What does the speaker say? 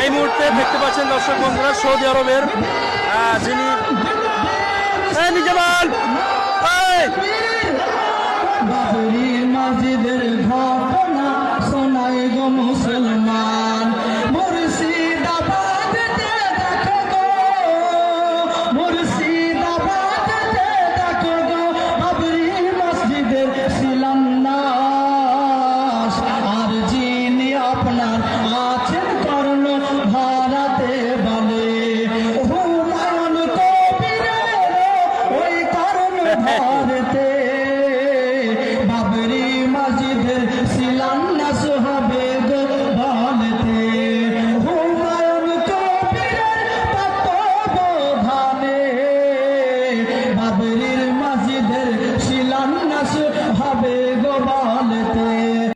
এই মুহূর্তে দেখতে পাচ্ছেন দর্শক বন্ধুরা সৌদি আরবের যিনি নিজেবাল মসজিদের ঘটনা শোনায় গো মুসলমান মুর্শিদাবাদ দেখো গো মুর্শিদাবাদ দেখো গো বাবরি মসজিদের শিলান্যাস আর যিনি আপনার